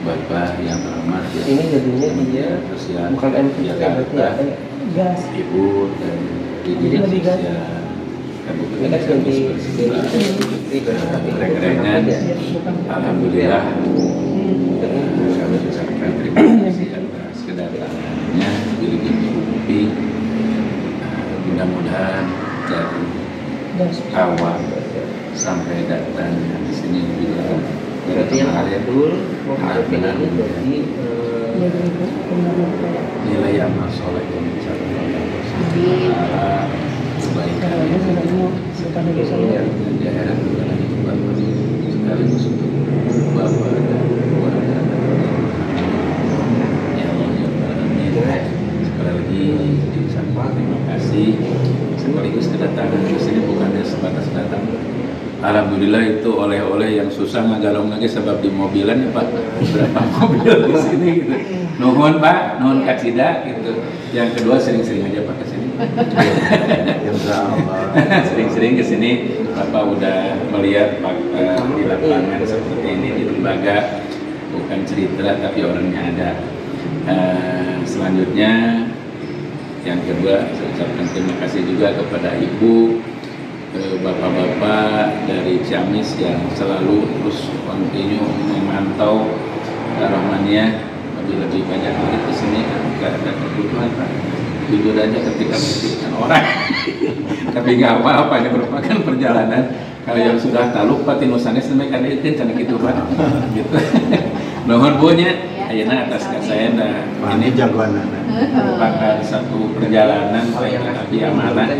Bapak yang terhormat ya, ini jadinya dia bukan MPC berarti ya, gas. Ibu dan Didi ya, Kabupaten Ciamis bersebelah Rengrengan. Alhamdulillah kami ucapkan terima kasih atas kedatangannya Billy. Mudah-mudahan dari awal sampai datang di sini juga berarti yang Abdul benar-benar jadi nilai amal soleh yang dicapai kebaikan dan di akhirat juga nanti Bapak sekaligus untuk Bapak dan keluarga ya Allah ya Rabbi. Sekali lagi diucapkan terima kasih sekaligus kedatangan di sini bukannya sebatas datang. Alhamdulillah itu oleh-oleh yang susah ngagalong lagi sebab di mobilan ya Pak, berapa mobil di sini gitu. Nuhun Pak, nuhun kacida gitu. Yang kedua sering-sering aja Pak ke sini. Sering-sering ke sini Bapak udah melihat Pak di lapangan seperti ini di lembaga, bukan cerita tapi orangnya ada. Selanjutnya yang kedua saya ucapkan terima kasih juga kepada Ibu, bapak-bapak dari Ciamis yang selalu terus kontinu memantau Rahmania. Lebih banyak lagi ke sini karena ada kebutuhan Pak. Jujur aja ketika memikirkan orang. Tapi nggak apa-apa, ini merupakan perjalanan. Kalau yang sudah tahu Pak Tinusanes sampaikan itu cana gitu Pak. Gitu. Nuhun punya ayeuna atas kasaya ini jagoan merupakan satu perjalanan saya tapi amanah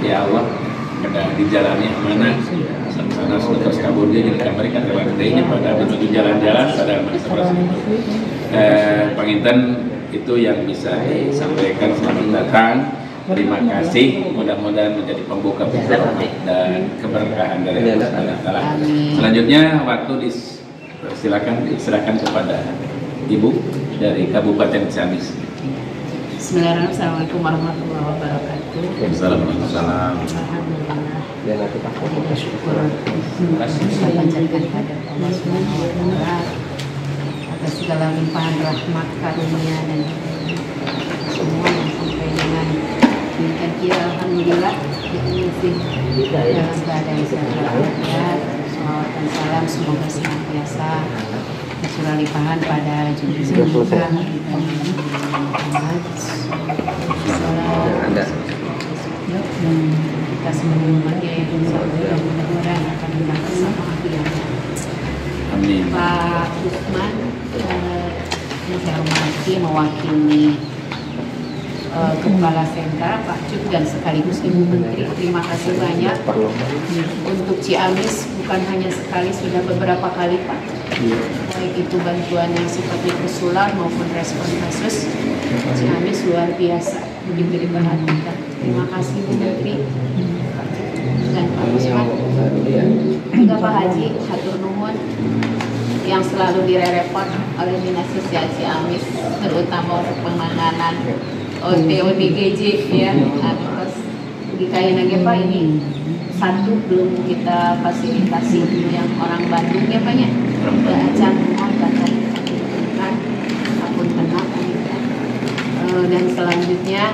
ya Allah. Kada dijalani amanah sana sudah kabur dia jadi kamari kan kadang-kadangnya pada menuju jalan-jalan pada masa-masa panginten itu yang bisa disampaikan. Selamat datang, terima kasih, mudah-mudahan menjadi pembuka pintu rahmat dan keberkahan dari Allah Subhanahu wa taala. Selanjutnya waktu diserahkan kepada Ibu dari Kabupaten Ciamis. Bismillahirrahmanirrahim. Assalamualaikum warahmatullahi wabarakatuh. Waalaikumsalam. Alhamdulillah. dan kita bersyukur saya panjatkan pada Allah Subhanahu wa taala atas segala limpahan rahmat karunia dan semua yang sampai dengan demikian kita alhamdulillah kita masih dalam keadaan sehat ya. Salawat dan salam semoga senantiasa surah limpahan pada junjungan kita Muhammad kita semuanya yang dan mudah-mudahan akan mendapat sama akhirnya. Amin. Pak Usman yang saya hormati mewakili Kepala Sentra Pak Cuk dan sekaligus Ibu Menteri, terima kasih banyak untuk Ciamis, bukan hanya sekali, sudah beberapa kali Pak, baik itu bantuan yang sifatnya usulan maupun respon kasus. Ciamis luar biasa begitu diperhatikan. Terima kasih Bu Menteri dan Pak Usman, juga Pak Haji hatur nuhun yang selalu direrepot oleh Dinas Sosial Ciamis, terutama untuk penanganan ODGJ ya. Terus dikain lagi Pak, ini satu belum kita fasilitasi yang orang Bandung ya Pak ya, udah acang mohon bahkan akun kenal dan selanjutnya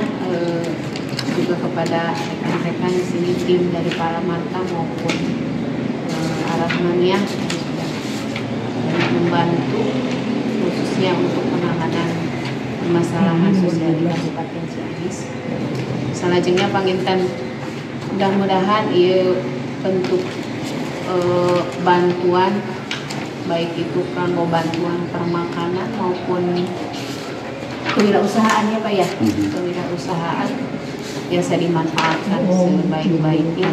juga kepada rekan-rekan di sini tim dari Paramarta maupun Arahmania sudah membantu khususnya untuk penanganan permasalahan sosial di Kabupaten Ciamis. Selanjutnya panginten mudah-mudahan ia bentuk bantuan baik itu kanggo bantuan permakanan maupun kewirausahaan ya Pak ya, kewirausahaan biasa dimanfaatkan sebaik-baiknya.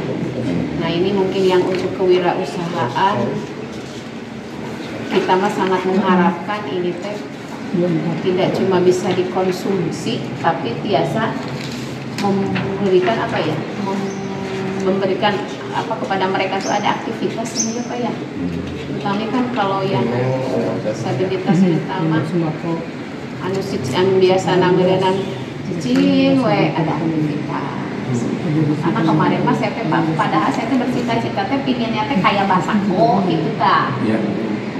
Nah ini mungkin yang untuk kewirausahaan kita mah sangat mengharapkan ini teh tidak cuma bisa dikonsumsi tapi biasa memberikan apa ya, memberikan apa kepada mereka tuh ada aktivitas ini ya Pak ya. Terutama kan kalau yang disabilitas utama anu biasa nanggerenan cicing we ada aktivitas. Karena kemarin mas saya teh padahal saya teh bercita-cita teh pinginnya teh kayak Basako gitu ta.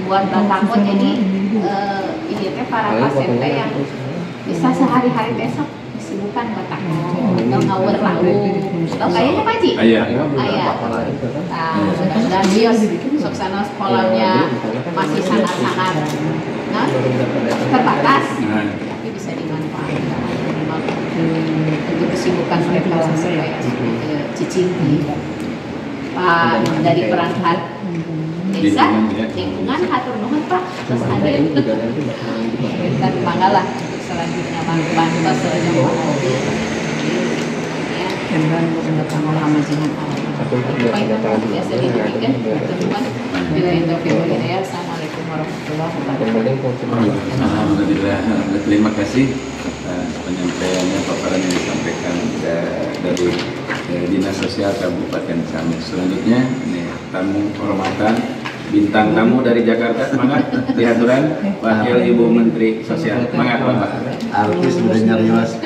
Buat Basako jadi ini teh para pasien teh yang bisa sehari-hari besok bukan Batako, atau ngawur lalu, atau kayaknya Pak Ji? Ayah. Nah, mudah-mudahan dia suksana sekolahnya masih sangat-sangat terbatas, tapi bisa dimanfaatkan untuk kesibukan mereka supaya cicing Pak dari perangkat desa, lingkungan, hatur nuhun Pak, terus hadir, kita manggalah. Selanjutnya bantu bahasanya dan mendapat ulama jihan biasa diberikan teman bila interview saya. Assalamualaikum warahmatullahi wabarakatuh. Alhamdulillah, terima kasih penyampaiannya paparan yang disampaikan dari Dinas Sosial Kabupaten Ciamis. Selanjutnya ini tamu kehormatan bintang tamu dari Jakarta, semangat dihaturan Wakil Ibu Menteri Sosial, semangat Bapak. Artis udah nyarios.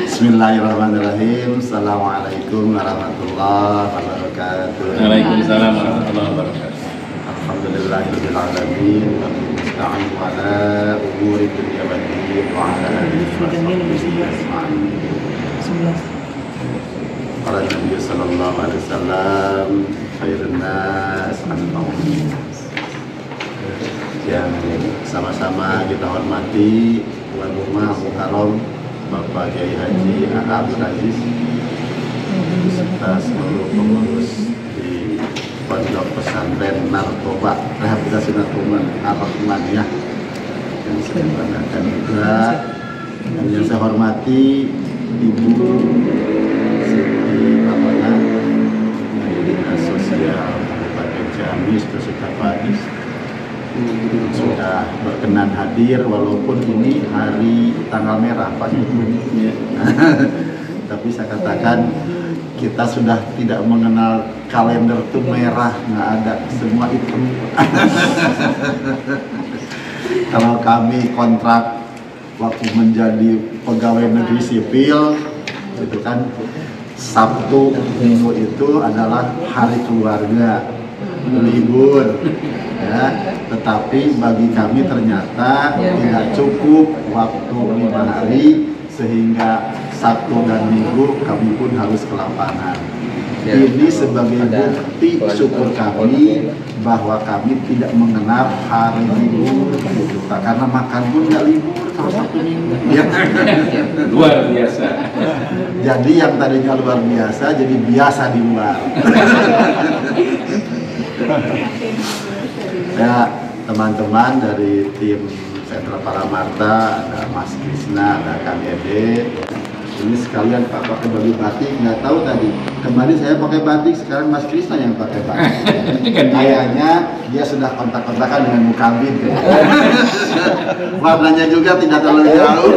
Bismillahirrahmanirrahim. Assalamualaikum warahmatullahi wabarakatuh. Waalaikumsalam warahmatullahi wabarakatuh. Alhamdulillahirabbil alamin wa nasta'in ala umuri dunya wad din wa ala alihi wa sahbihi ajma'in. Qala Nabi sallallahu alaihi wasallam khairun nas anfa'uhum. Yang sama-sama kita hormati tuan rumah Muharram Bapak Kiai Haji Abdul Aziz beserta seluruh pengurus di Pondok Pesantren Narkoba Rehabilitasi Narkoba Ar-Rahmaniyah yang saya banggakan juga, dan yang saya hormati Ibu Dinas Sosial Kabupaten Ciamis beserta Pak Adis sudah berkenan hadir walaupun ini hari tanggal merah Pak. Tapi saya katakan kita sudah tidak mengenal kalender itu merah, nggak ada, semua hitam. Kalau kami kontrak waktu menjadi pegawai negeri sipil itu kan Sabtu Minggu itu adalah hari keluarga, libur ya. Tetapi bagi kami ternyata tidak cukup waktu 5 hari, sehingga Sabtu dan Minggu kami pun harus ke lapangan. Ini sebagai bukti syukur kami bahwa kami tidak mengenal hari libur, karena makan pun nggak libur kalau Sabtu Minggu. Luar biasa. Jadi yang tadinya luar biasa jadi biasa di luar. Ya, teman-teman dari tim Sentra Paramarta, ada Mas Krisna, ada Kang Ede. Ini sekalian Pak pakai baju batik, nggak tahu tadi. Kemarin saya pakai batik, sekarang Mas Krisna yang pakai batik. Kayaknya dia sudah kontak-kontakan dengan Mukabin. Warnanya juga tidak terlalu jauh.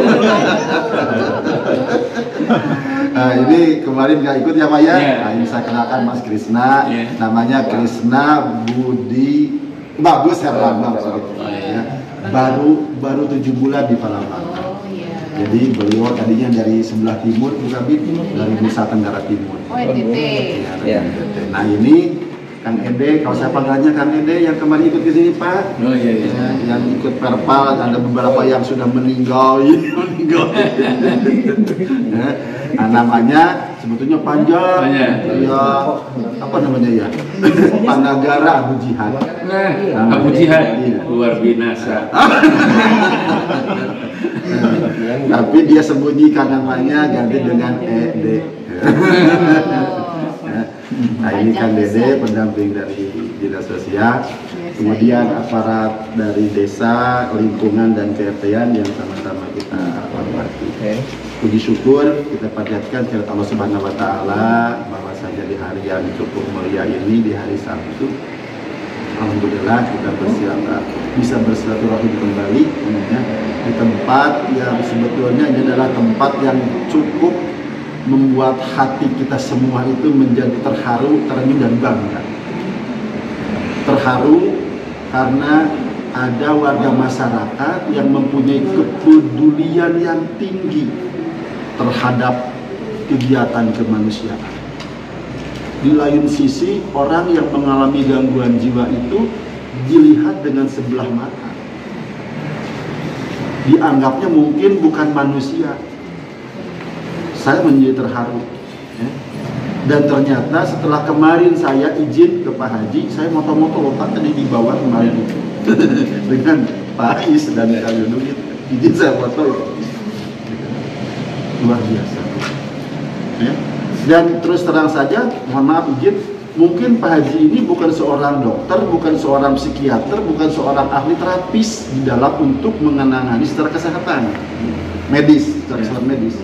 Nah, ini kemarin nggak ikut ya Pak ya? Nah, ini saya kenalkan Mas Krisna, namanya Krisna Budi Bagus Herlambang, baru 7 bulan di Palembang. Jadi beliau tadinya dari sebelah timur, dari Nusa Tenggara Timur. Oh, NTT. Ya, nah ini Kang Ede, kalau saya panggilnya Kang Ede yang kemarin ikut ke sini Pak. Oh iya. Ya, yang ikut perpal, ada beberapa yang sudah meninggal. Nah, namanya sebetulnya panjang. Ya, apa namanya ya? Panagara Abu Jihad. Abu Jihad luar binasa. Tapi dia sembunyikan namanya, ganti dengan Ede. Nah ini Kang Dede, pendamping dari Dinas Sosial, kemudian aparat dari desa, lingkungan dan KRT-an yang sama-sama kita hormati. Puji syukur kita panjatkan kepada Allah Subhanahu Wa Taala bahwasanya di hari yang cukup mulia ini, di hari Sabtu, Alhamdulillah kita bisa bersilaturahim kembali ya, di tempat yang sebetulnya ini adalah tempat yang cukup membuat hati kita semua itu menjadi terharu, terenyuh dan bangga. Terharu karena ada warga masyarakat yang mempunyai kepedulian yang tinggi terhadap kegiatan kemanusiaan. Di lain sisi, orang yang mengalami gangguan jiwa itu dilihat dengan sebelah mata. Dianggapnya mungkin bukan manusia. Saya menjadi terharu. Ya. Dan ternyata setelah kemarin saya izin ke Pak Haji, saya moto-moto lotak tadi di bawah kemarin itu dengan Pak Ais dan Kak Yunus, izin saya foto itu. Luar biasa. Ya. Dan terus terang saja, mohon maaf izin, mungkin Pak Haji ini bukan seorang dokter, bukan seorang psikiater, bukan seorang ahli terapis di dalam untuk mengenangani secara kesehatan medis, secara medis.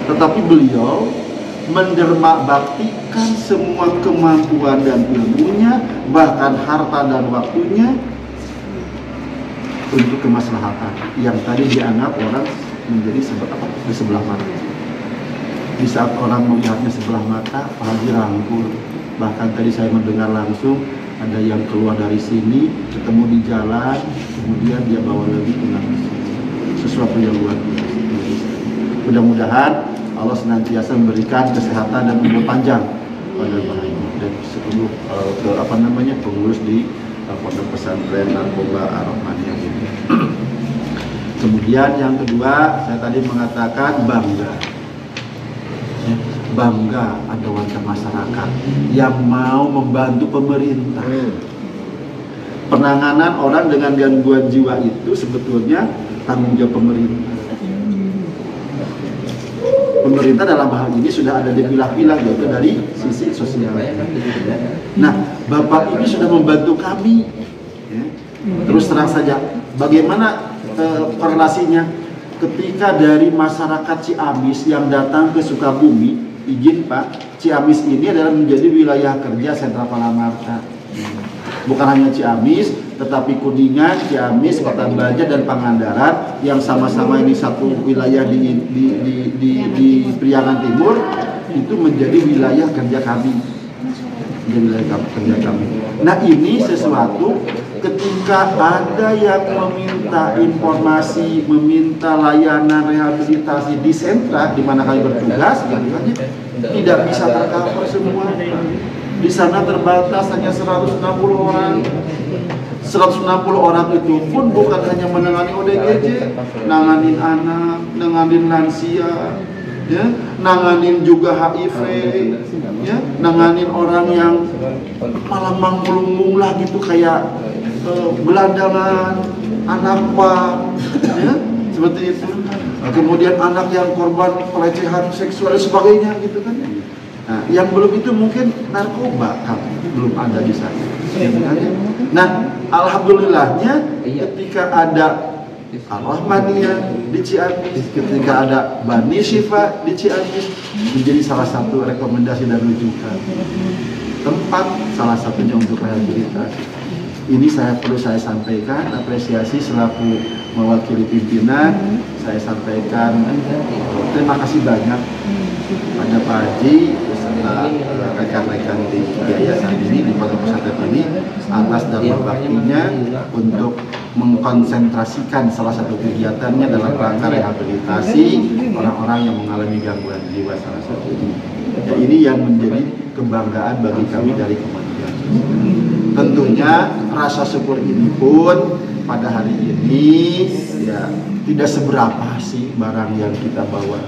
Tetapi beliau menderma baktikan semua kemampuan dan ilmunya, bahkan harta dan waktunya untuk kemaslahatan yang tadi dianggap orang menjadi di sebelah mata. Di saat orang melihatnya sebelah mata, apalagi rangkul. Bahkan tadi saya mendengar langsung ada yang keluar dari sini, ketemu di jalan, kemudian dia bawa lagi pulang ke sini. Sesuatu yang luar biasa. Mudah-mudahan Allah senantiasa memberikan kesehatan dan umur panjang pada Pak Haji dan seluruh pengurus di Pondok Pesantren Narkoba Ar-Rahmaniyah ini. Kemudian yang kedua, saya tadi mengatakan bangga ada warga masyarakat yang mau membantu pemerintah. Penanganan orang dengan gangguan jiwa itu sebetulnya tanggung jawab pemerintah. Pemerintah dalam hal ini sudah ada dipilah-pilah, yaitu dari sisi sosial. Nah, Bapak ini sudah membantu kami. Ya. Terus terang saja, bagaimana korelasinya? Ketika dari masyarakat Ciamis yang datang ke Sukabumi, izin Pak, Ciamis ini adalah menjadi wilayah kerja Sentra Palamarta. Bukan hanya Ciamis, tetapi Kuningan, Ciamis, Kota Banjar dan Pangandaran yang sama-sama ini satu wilayah di Priangan Timur itu menjadi wilayah kerja kami. Nah, ini sesuatu ketika ada yang meminta informasi, meminta layanan rehabilitasi di sentra di mana kami bertugas, tidak bisa tercover semua. Di sana terbatas hanya 160 orang. 160 orang itu pun bukan hanya menangani ODGJ, nanganin anak, nanganin lansia, ya, nanganin juga HIV, ya, nanganin orang yang malah manggung lah gitu kayak gelandangan, anak pak, ya, seperti itu. Nah, kemudian anak yang korban pelecehan seksual dan sebagainya gitu kan. Nah, yang belum itu mungkin narkoba kan belum ada di sana. Nah, alhamdulillahnya ketika ada Ar-Rahmaniyah di Ciamis, ketika ada Bani Syifa di Ciamis, menjadi salah satu rekomendasi dan rujukan tempat salah satunya untuk rehabilitasi. Ini perlu saya sampaikan apresiasi selaku mewakili pimpinan. Saya sampaikan terima kasih banyak pada Pak Haji beserta rekan-rekan di yayasan ini, di Pondok Pesantren ini, atas dharma baktinya untuk mengkonsentrasikan salah satu kegiatannya dalam rangka rehabilitasi orang-orang yang mengalami gangguan jiwa salah satunya. Ya, ini yang menjadi kebanggaan bagi kami dari Kementerian Sosial. Tentunya rasa syukur ini pun pada hari ini ya tidak seberapa sih barang yang kita bawa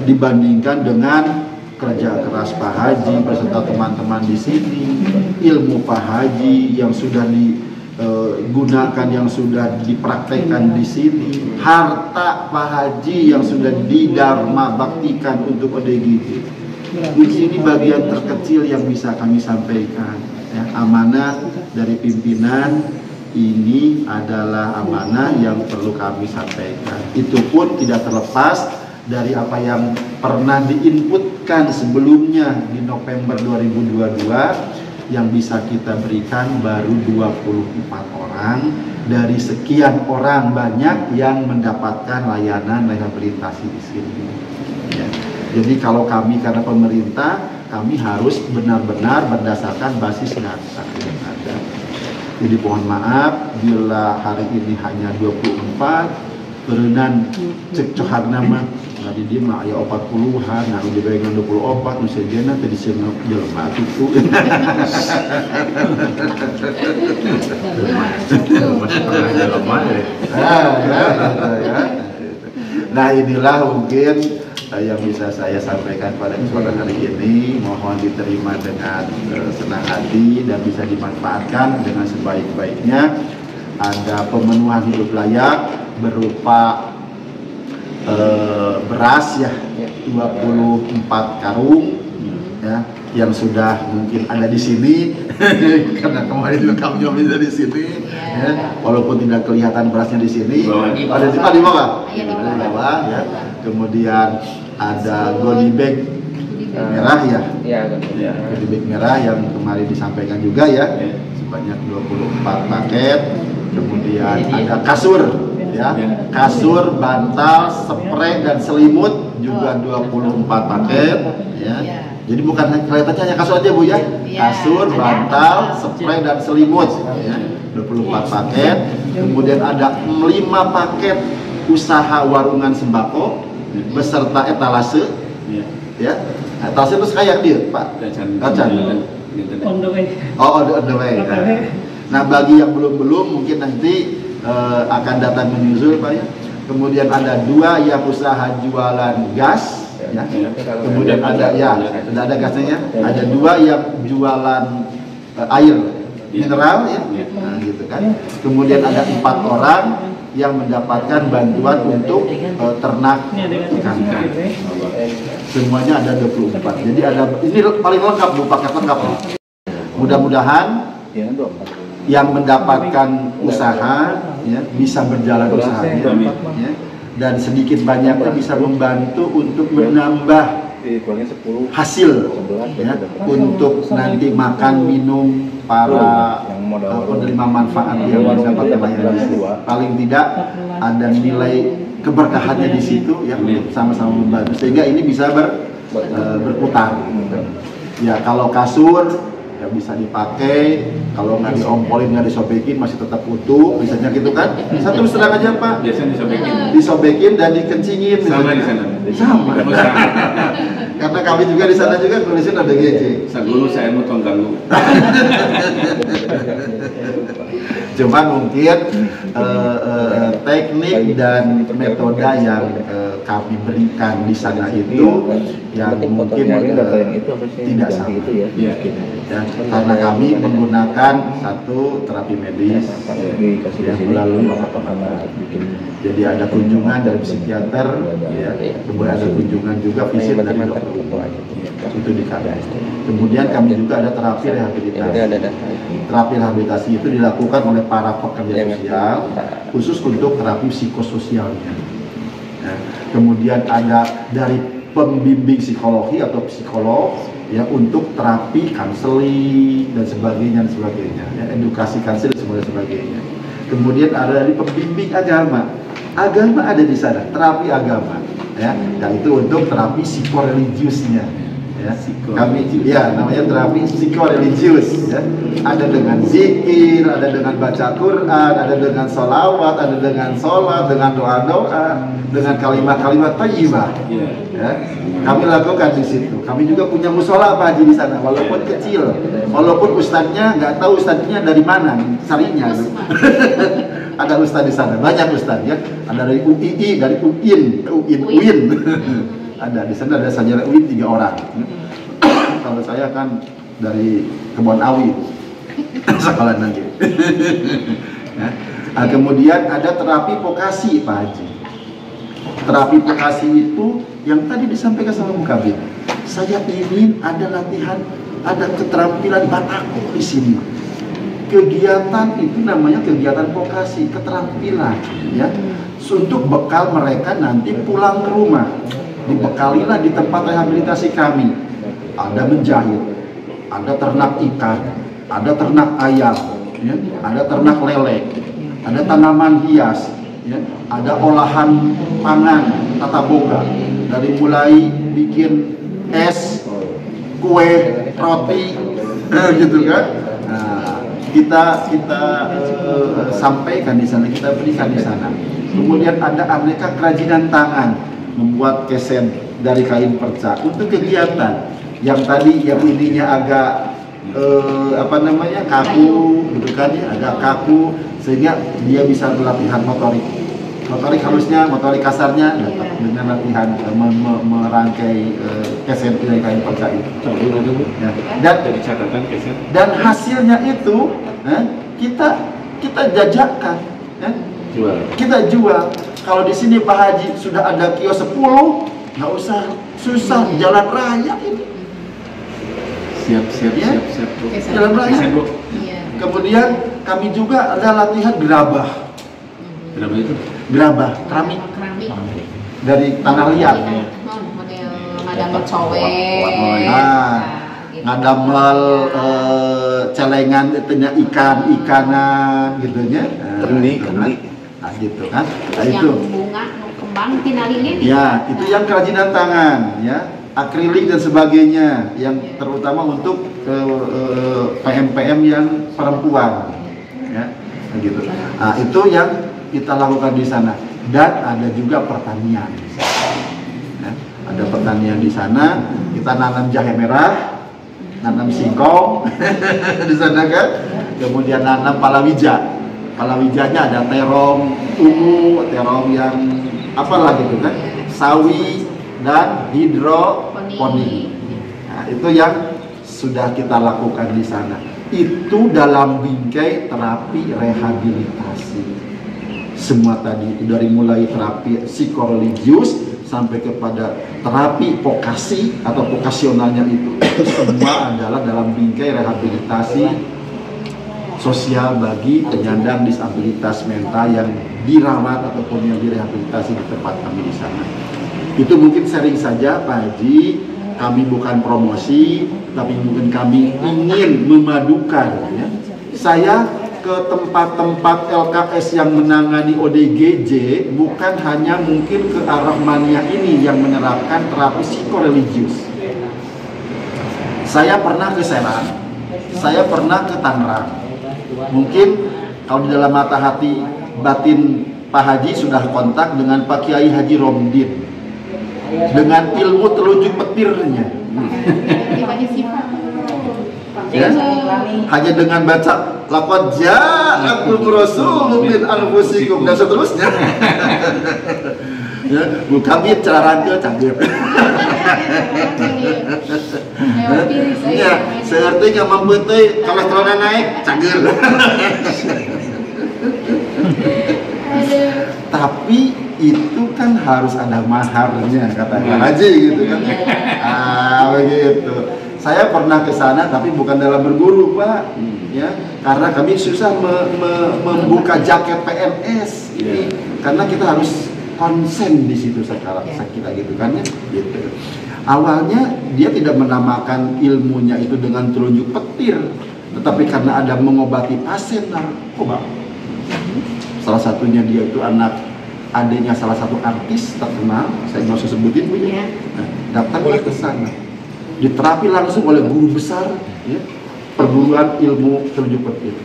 dibandingkan dengan kerja keras Pak Haji beserta teman-teman di sini, ilmu Pak Haji yang sudah digunakan, yang sudah dipraktekkan di sini, harta Pak Haji yang sudah didharma baktikan untuk ODGJ. Di sini bagian terkecil yang bisa kami sampaikan. Ya, amanah dari pimpinan ini adalah amanah yang perlu kami sampaikan. Itu pun tidak terlepas dari apa yang pernah diinputkan sebelumnya di November 2022, yang bisa kita berikan baru 24 orang dari sekian orang banyak yang mendapatkan layanan rehabilitasi di sini. Ya. Jadi kalau kami karena pemerintah, kami harus benar-benar berdasarkan basis data yang ada. Jadi mohon maaf bila hari ini hanya 24, berenang cek nama di dia mah ya 40-an, nah udah bayangan 24, nusa jena tadi saya jelema itu. Nah inilah mungkin yang bisa saya sampaikan pada kesempatan hari ini. Mohon diterima dengan senang hati dan bisa dimanfaatkan dengan sebaik-baiknya. Ada pemenuhan hidup layak berupa beras ya 24 karung ya yang sudah mungkin ada di sini karena kemarin juga kami bisa di sini ya, walaupun tidak kelihatan berasnya di sini ada di bawah ya. Kemudian ada goodie bag merah ya goodie bag merah yang kemarin disampaikan juga ya sebanyak 24 paket. Kemudian ada kasur ya, kasur, bantal, spray dan selimut juga 24 paket ya. Jadi bukan kelihatannya hanya kasur aja Bu ya. Kasur, bantal, spray dan selimut ya. 24 paket. Kemudian ada 5 paket usaha warungan sembako beserta etalase ya. Etalase itu kayak dia, Pak. Kacan. On the way. Oh, on the way. Nah, bagi yang belum mungkin nanti akan datang menyusul Pak ya. Kemudian ada 2 yang usaha jualan gas ya. Kemudian ada ya, sudah ada gasnya ya. Ada 2 yang jualan air mineral ya. Nah, gitu kan. Kemudian ada 4 orang yang mendapatkan bantuan untuk ternak ikan. Semuanya ada 24. Jadi ada ini paling lengkap Bu, paket lengkap. Mudah-mudahan yang mendapatkan usaha ya, bisa berjalan usahanya ya, dan sedikit banyaknya bisa membantu untuk menambah hasil ya, untuk nanti makan minum para penerima manfaat yang mendapatkan layanan. Paling tidak ada nilai keberkahannya di situ ya, untuk sama-sama membantu sehingga ini bisa berputar. Ya kalau kasur ya bisa dipakai, kalau nggak diompolin, nggak disobekin masih tetap utuh, misalnya gitu kan. Satu sedang aja Pak. Biasanya disobekin dan dikencingin. Sama di sana. Sama. Karena kami juga di sana juga tulisin ada GC. Sagulu saya mau ganggu. Cuman mungkin teknik dan metode yang kami berikan di sana itu yang mungkin tidak sama ya, karena kami menggunakan satu terapi medis yang melalui jadi ada kunjungan dari psikiater ya, kemudian ada kunjungan juga visit dari dokter itu di kami. Kemudian kami juga ada terapi rehabilitasi. Terapi rehabilitasi itu dilakukan oleh para pekerja sosial khusus untuk terapi psikososialnya. Nah, kemudian ada dari pembimbing psikologi atau psikolog ya untuk terapi konseling dan sebagainya ya, edukasi konseling dan sebagainya. Kemudian ada dari pembimbing agama ada di sana, terapi agama ya, dan itu untuk terapi psikoreligiusnya ya. Kami ya namanya terapi psikoreligius ya, ada dengan zikir, ada dengan baca Quran, ada dengan sholawat, ada dengan sholat, dengan doa-doa, dengan kalimat-kalimat thayyibah ya. Kami lakukan di situ. Kami juga punya musola Pak Haji di sana, walaupun kecil, walaupun ustadznya nggak tahu ustadznya dari mana carinya. Ada ustadz di sana, banyak ustadz ya. Ada dari UII, dari UIN. Ada di sana, ada sarjana UIN 3 orang. Kalau saya kan dari Kebon Awi, sekolah nanti. Nah, kemudian ada terapi vokasi Pak Haji. Terapi vokasi itu yang tadi disampaikan sama Bu Kabit. Saya ingin ada latihan, ada keterampilan Batako di sini. Kegiatan itu namanya kegiatan vokasi, keterampilan ya, untuk bekal mereka nanti pulang ke rumah. Dibekalilah di tempat rehabilitasi kami. Ada menjahit, ada ternak ikan, ada ternak ayam, ya, ada ternak lele, ada tanaman hias, ya, ada olahan pangan tata boga, dari mulai bikin es, kue, roti, gitu kan. Nah, kita sampaikan di sana, kita berikan di sana. Kemudian ada aneka kerajinan tangan, membuat keset dari kain perca untuk kegiatan yang tadi yang ininya agak kaku, gitu kan ya, agak kaku sehingga dia bisa latihan motorik halusnya, motorik kasarnya dengan latihan merangkai keset dari kain perca itu. Ya. Dan dari catatan keset. Dan hasilnya itu kita jajakan, ya. Kita jual. Kalau di sini Pak Haji sudah ada kios 10, nggak usah susah jalan raya ini. Siap. Jalan raya. Kemudian kami juga ada latihan gerabah. Berapa itu? Gerabah, keramik. Dari tanah liat. Model ngadamel cowek. Ngadamel celengan itunya ikanan gitunya. Kendi. Nah, gitu kan. Nah, itu. Yang bunga kembang tina lilin. Ya, itu yang kerajinan tangan, ya. Akrilik dan sebagainya yang terutama untuk PM yang perempuan, ya, gitu. Nah, itu yang kita lakukan di sana. Dan ada juga pertanian, ya. Ada pertanian di sana. Kita nanam jahe merah, nanam singkong di sana kan. Kemudian nanam palawija. Palawijanya ada terong ungu, terong yang apalah gitu kan, sawi dan hidroponi. Nah, itu yang sudah kita lakukan di sana. Itu dalam bingkai terapi rehabilitasi. Semua tadi itu dari mulai terapi psikoreligius sampai kepada terapi vokasi atau vokasionalnya itu semua adalah dalam bingkai rehabilitasi sosial bagi penyandang disabilitas mental yang dirawat ataupun yang direhabilitasi di tempat kami di sana. Itu mungkin sharing saja Pak Haji. Kami bukan promosi, tapi mungkin kami ingin memadukan, ya. Saya ke tempat-tempat LKS yang menangani ODGJ bukan hanya mungkin ke arah mania ini yang menerapkan terapi psikoreligius. Saya pernah ke Serang, saya pernah ke Tangerang. Mungkin kalau di dalam mata hati batin Pak Haji sudah kontak dengan Pak Kiai Haji Romdin dengan ilmu telunjuk petirnya, ya? Hanya dengan baca laqad ja'akum rasulun min anfusikum dan seterusnya. Ya, kami caranya canggih. Ya, seperti yang membentuk kolesterolnya naik, canggih. Tapi itu kan harus ada maharnya, katakan aja gitu kan. Begitu. Saya pernah ke sana tapi bukan dalam berguru, Pak. Ya, karena kami susah membuka jaket PNS ini, karena kita harus konsen di situ sekarang kita gitu kan ya. Gitu. Awalnya dia tidak menamakan ilmunya itu dengan telunjuk petir, tetapi karena ada mengobati pasien narkoba. Salah satunya dia itu adanya salah satu artis terkenal, saya nggak usah sebutin Bu ya. Nah, datanglah ke sana, diterapi langsung oleh guru besar, ya, perguruan ilmu telunjuk petir.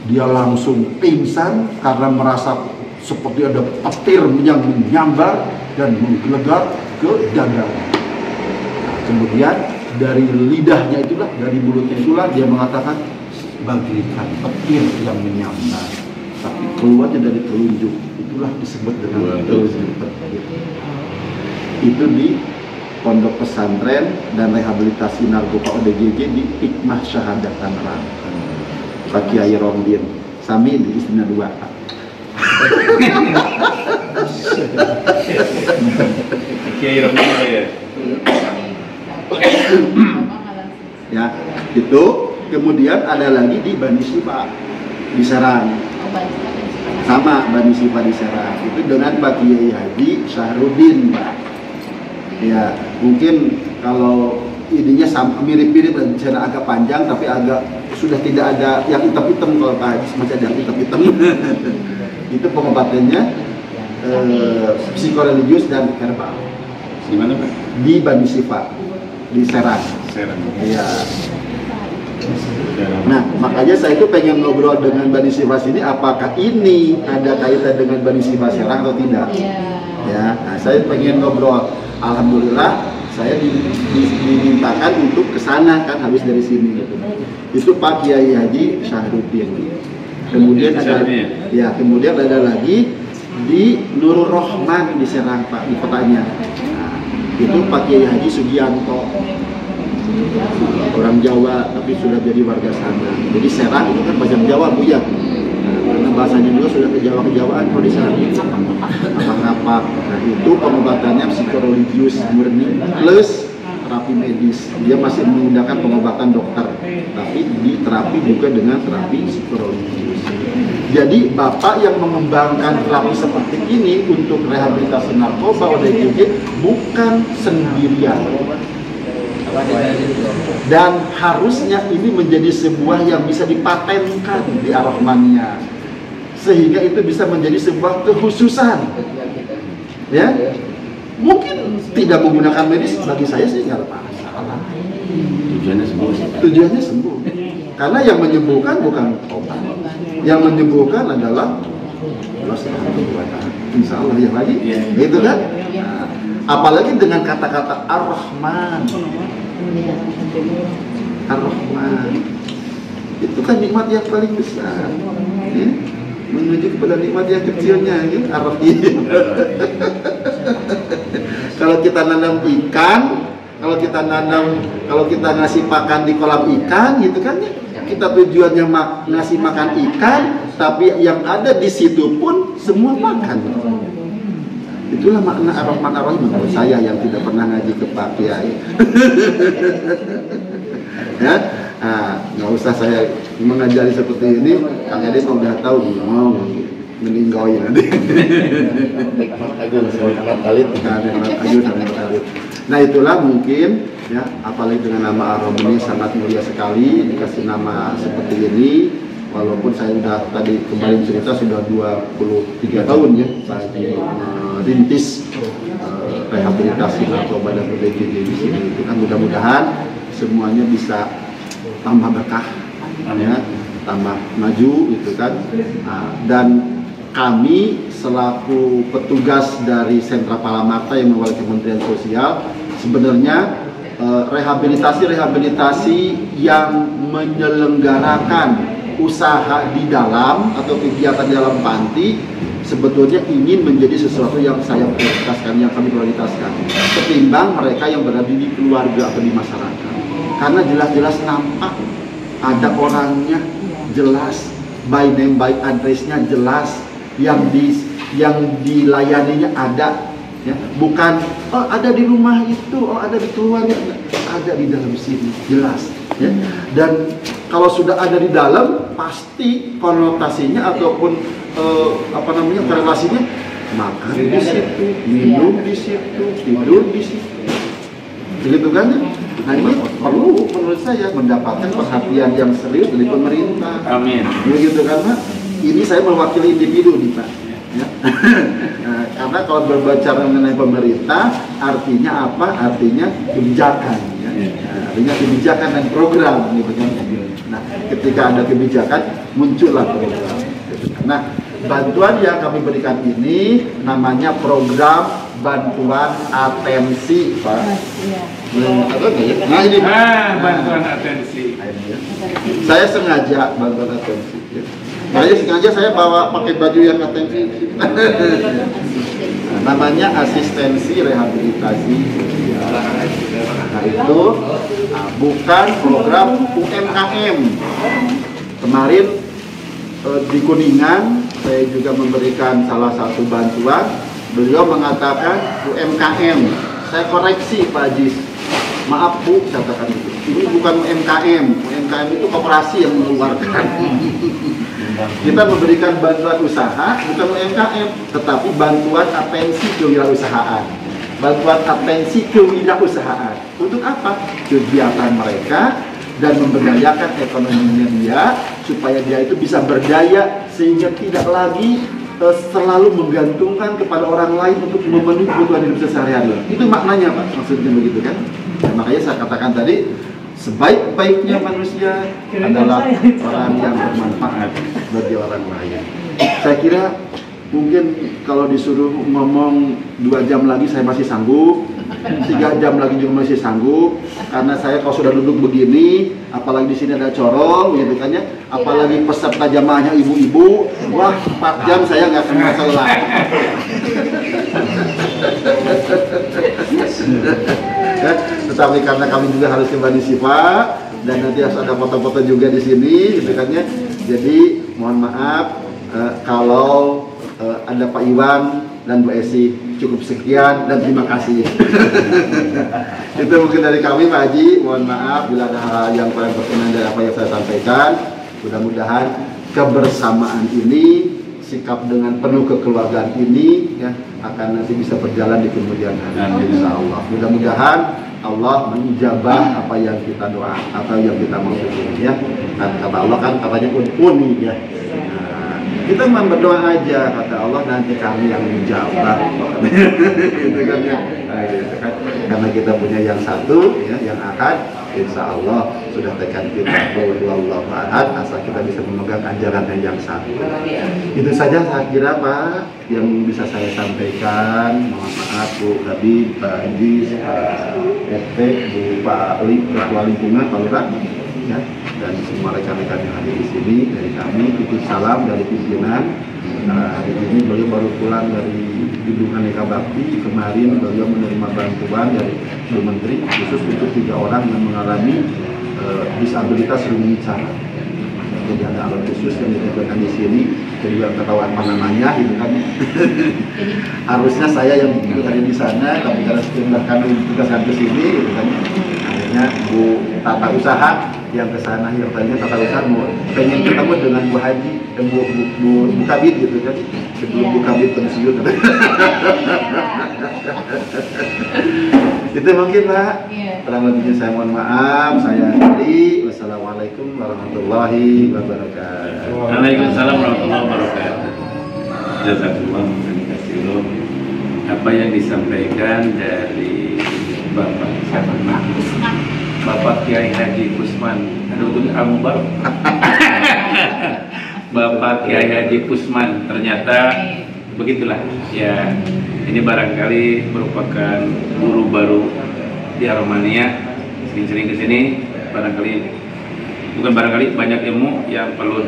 Dia langsung pingsan karena merasa seperti ada petir yang menyambar dan menggelegar ke dada. Kemudian dari lidahnya itulah, dari mulutnya itulah dia mengatakan bagaikan petir yang menyambar, tapi keluarnya dari telunjuk, itulah disebut dengan telunjuk petir. Itu di Pondok Pesantren dan Rehabilitasi Narkoba ODGJ di Hikmah Syahadat Tangerang. Pak Kiai Romdin, sami di Istina 2. Kiai Romdin ya. Ya, itu kemudian ada lagi di Bani Sipa di Serang. Sama Bani Sipa di Serang. Itu dengan Pak Kiai Haji Syahrudin, Pak. Ya, mungkin kalau ininya sama mirip-mirip dan cara agak panjang tapi agak sudah tidak ada yang hitam-hitam, kalau Pak Haji masih ada yang hitam-hitam. Itu pengobatannya psikoreligius dan herbal. Di mana Pak? Di Bani Sifa, di Serang. Serang. Iya. Nah, makanya saya itu pengen ngobrol dengan Bani Sifa sini, apakah ini ada kaitan dengan Bani Sifa Serang atau tidak? Ya, nah, saya pengen ngobrol. Alhamdulillah saya dimintakan untuk ke sana kan habis dari sini. Itu Pak Kiai Haji Syahruddin. Kemudian ada ya, kemudian ada lagi di Nurul Rahman di Serang Pak, di kotanya. Nah, itu Pak Kiai Haji Sugianto. Orang Jawa tapi sudah jadi warga sana. Jadi Serang itu kan bahasa Jawa Bu ya. Karena bahasanya juga sudah kejawaan kalau di sana apa-apa. Nah, itu pengobatannya psikoreligius murni plus terapi medis. Dia masih menggunakan pengobatan dokter, tapi diterapi juga dengan terapi psikoreligius. Jadi Bapak yang mengembangkan terapi seperti ini untuk rehabilitasi narkoba ODGJ bukan sendirian. Dan harusnya ini menjadi sebuah yang bisa dipatenkan di Ar-Rahmaniyah, sehingga itu bisa menjadi sebuah kekhususan. Ya, mungkin tidak menggunakan medis bagi saya sih nggak ada masalah. Tujuannya sembuh. Tujuannya sembuh. Karena yang menyembuhkan bukan obat, yang menyembuhkan adalah Allah Subhanahu wa Ta'ala. Insya Allah yang lagi, itu kan. Nah, apalagi dengan kata-kata Ar-Rahman. Ar-Rahman itu kan nikmat yang paling besar ya? Menuju kepada nikmat yang kecilnya ya? Ar-Rahim. Kalau kita nanam ikan, kalau kita ngasih pakan di kolam ikan gitu kan ya? Kita tujuannya ngasih makan ikan, tapi yang ada di situ pun semua makan. Itulah makna Ar-Rahman Ar-Rahim menurut saya yang tidak pernah ngaji ke Pak Kiai. Ya, nggak usah saya mengajari seperti ini. Kang Edi udah tahu mau meninggoy nanti. Nah itulah mungkin ya, apalagi dengan nama Ar-Rahman ini sangat mulia sekali, dikasih nama seperti ini. Walaupun saya sudah tadi kemarin cerita sudah 23 tahun ya saya rintis rehabilitasi narkoba dan ODGJ di sini. Itu kan mudah-mudahan semuanya bisa tambah berkah, ya, tambah maju gitu kan. Dan kami selaku petugas dari Sentra Palamarta yang mewakili Kementerian Sosial sebenarnya rehabilitasi yang menyelenggarakan usaha di dalam atau kegiatan di dalam panti sebetulnya ingin menjadi sesuatu yang saya prioritaskan, yang kami prioritaskan ketimbang mereka yang berada di keluarga atau di masyarakat, karena jelas-jelas nampak ada orangnya, jelas by name by address-nya jelas, yang dilayaninya ada ya, bukan oh ada di rumah itu, oh ada di keluarga, ada di dalam sini jelas ya. Dan kalau sudah ada di dalam, pasti konotasinya ataupun korelasinya makan di situ, minum di situ, tidur di situ, begitu kan? Nah ini perlu menurut saya mendapatkan perhatian yang serius dari pemerintah. Amin. Begitu karena ini saya mewakili individu nih Pak. Ya. Karena kalau berbicara mengenai pemerintah, artinya apa? Artinya kebijakan. Ya. Artinya kebijakan dan program. Gitu kan? Nah, ketika ada kebijakan, muncullah program. Nah, bantuan yang kami berikan ini namanya program bantuan atensi, Pak. Nah, ini bantuan atensi. Saya sengaja bantuan atensi. Ya. Sengaja saya bawa pakai baju yang atensi. Namanya asistensi rehabilitasi. Nah itu bukan program UMKM. Kemarin di Kuningan saya juga memberikan salah satu bantuan. Beliau mengatakan UMKM. Saya koreksi Pak Haji. Maaf Bu, saya katakan itu. Ini bukan UMKM. UMKM itu koperasi yang mengeluarkan. Kita memberikan bantuan usaha bukan UMKM, tetapi bantuan atensi kewirausahaan. bantuan atensi kewirausahaan. Untuk apa? Kegiatan mereka dan memberdayakan ekonominya dia, supaya dia itu bisa berdaya sehingga tidak lagi selalu menggantungkan kepada orang lain untuk memenuhi kebutuhan hidup sehari-hari. Itu maknanya Pak, maksudnya begitu kan. Nah, makanya saya katakan tadi, sebaik-baiknya manusia adalah orang yang bermanfaat bagi orang lain. Saya kira mungkin kalau disuruh ngomong 2 jam lagi saya masih sanggup, 3 jam lagi juga masih sanggup, karena saya kalau sudah duduk begini, apalagi di sini ada corong, gitu kan ya, apalagi peserta jamaahnya ibu-ibu, wah 4 jam saya nggak akan masalah. Ya, tetapi karena kami juga harus kembali sifat dan nanti harus ada foto-foto juga di sini, gitu kan ya. Jadi mohon maaf kalau ada Pak Iwan dan Bu Esi, cukup sekian dan terima kasih. Itu mungkin dari kami Pak Haji, mohon maaf bila ada hal yang kurang berkenan dari apa yang saya sampaikan. Mudah-mudahan kebersamaan ini, sikap dengan penuh kekeluargaan ini ya akan nanti bisa berjalan di kemudian hari, insya Allah. Mudah-mudahan Allah menijabah apa yang kita doa atau yang kita mau ya. Kata Allah kan katanya uni ya. Kita memang berdoa aja, kata Allah, nanti kami yang menjawab. Gitu kan ya. Nah, gitu kan. Karena kita punya yang satu ya, yang ahad, insya Allah sudah tekan kita bahwa ahad, asal kita bisa memegang ajaran yang satu. Itu saja saya kira Pak yang bisa saya sampaikan. Mohon maaf Bu Gabi, Pak Edi, Pak RT, Bu Pak Ali, Ketua Lingkungan, Pak Lurah, ya, dan semua rekan-rekan yang ada di sini dari kami. Itu salam dari pimpinan. Hari ini beliau baru pulang dari gedung Aneka Bakti. Kemarin beliau menerima bantuan dari Bu Menteri khusus untuk 3 orang yang mengalami disabilitas rumit-cara. Jadi ada alat khusus yang ditemukan di sini. Jadi yang ketahuan apa namanya, gitu kan. Harusnya saya yang ada di sana, tapi karena sejumlah kami tugaskan ke sini, gitu kan. Akhirnya Bu Tata Usaha yang ke sana, yang tanya Tata Usaha mau pengen ketemu dengan Bu Haji, Bu Kabit, gitu kan. Sebelum Bu Kabit pensiun. Itu mungkin Pak. Kurang lebihnya saya mohon maaf. Saya akhiri. Wassalamualaikum warahmatullahi wabarakatuh. Waalaikumsalam warahmatullahi wabarakatuh. Jazakallah khairan. Apa yang disampaikan dari Bapak siapa? Bapak Kiai Haji Kusman. Aduh, itu Al-Mubarak. Bapak Kiai Haji Kusman, ternyata begitulah ya. Ini barangkali merupakan guru baru di Aromania, sering-sering kesini. Barangkali banyak ilmu yang perlu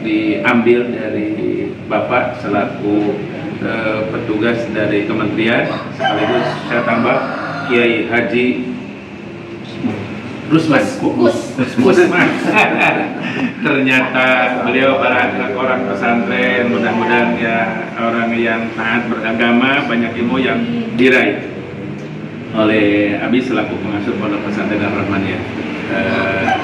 diambil dari Bapak selaku petugas dari kementerian. Sekaligus saya tambah Kiai Haji Rusman. Ternyata beliau orang pesantren, mudah-mudahan ya orang yang taat beragama, banyak ilmu yang diraih oleh Abi selaku pengasuh Pondok Pesantren Ar-Rahmaniyah.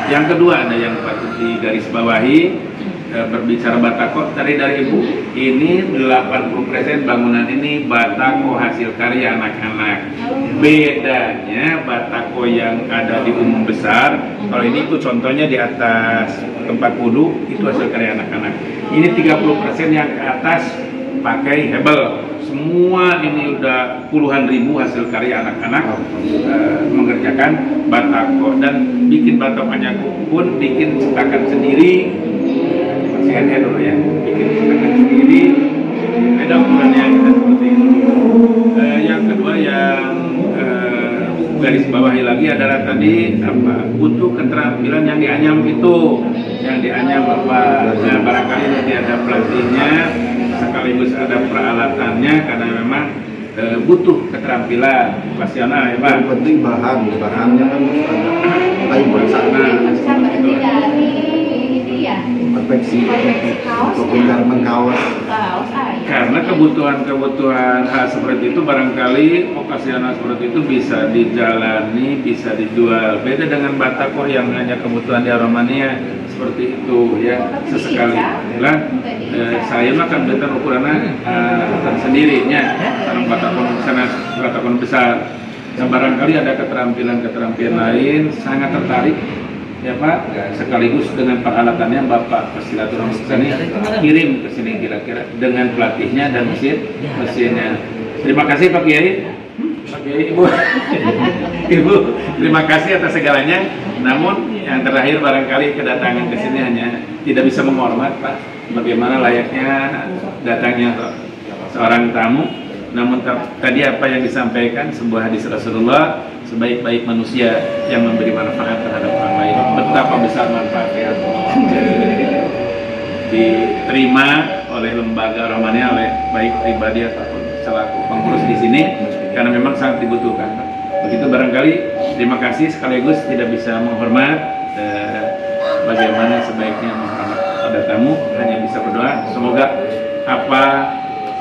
Yang kedua ada yang patut digarisbawahi, berbicara batako tadi dari Ibu, ini 80% bangunan ini batako hasil karya anak-anak. Bedanya batako yang ada di umum besar, kalau ini itu contohnya di atas tempat wudhu itu hasil karya anak-anak. Ini 30% yang ke atas pakai hebel. Semua ini udah puluhan ribu hasil karya anak-anak mengerjakan batako, dan bikin batakonya pun bikin cetakan sendiri. Masih dulu ya, bikin cetakan sendiri. Beda ukurannya kita seperti itu. Yang kedua yang garis bawahi lagi adalah tadi butuh keterampilan yang dianyam itu, yang dianyam apa? Nah, barangkali nanti ada pelatihnya, sekaligus ada peralatannya, karena memang butuh keterampilan profesional ya Pak. Yang penting bahannya kan ada kayu bersana. Bisa berdiri dari ini ya. Perfeksi untuk menggarmen kaos. Karena kebutuhan hal seperti itu barangkali vokasional seperti itu bisa dijalani, bisa dijual. Beda dengan batako yang hanya kebutuhan di Aromania seperti itu ya, sesekali. Saya makan better ukurannya sendirinya. Sarang batako sana takon besar. Nah, barangkali ada keterampilan lain, sangat tertarik ya Pak, sekaligus dengan peralatannya Bapak silaturahmi ke sini, kirim ke sini kira-kira dengan pelatihnya dan mesinnya. Terima kasih Pak Kiai. Pak Kiai, Ibu, terima kasih atas segalanya. Namun yang terakhir barangkali kedatangan ke sini hanya tidak bisa menghormat Pak, bagaimana layaknya datangnya seorang tamu. Namun tadi apa yang disampaikan, sebuah hadis Rasulullah, sebaik-baik manusia yang memberi manfaat terhadap orang lain. Betapa besar manfaatnya diterima oleh lembaga Rahmania, oleh baik pribadi ataupun selaku pengurus di sini, karena memang sangat dibutuhkan. Begitu barangkali, terima kasih sekaligus tidak bisa menghormat bagaimana sebaiknya menghormat pada tamu, hanya bisa berdoa semoga apa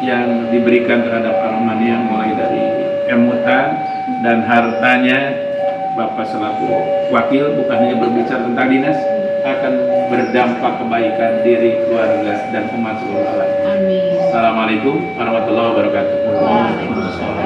yang diberikan terhadap Rahmania mulai dari kemutan dan hartanya Bapak selaku wakil bukan hanya berbicara tentang dinas, akan berdampak kebaikan diri, keluarga dan umat seluruh alam. Amin. Assalamualaikum warahmatullahi wabarakatuh. Waalaikumsalam.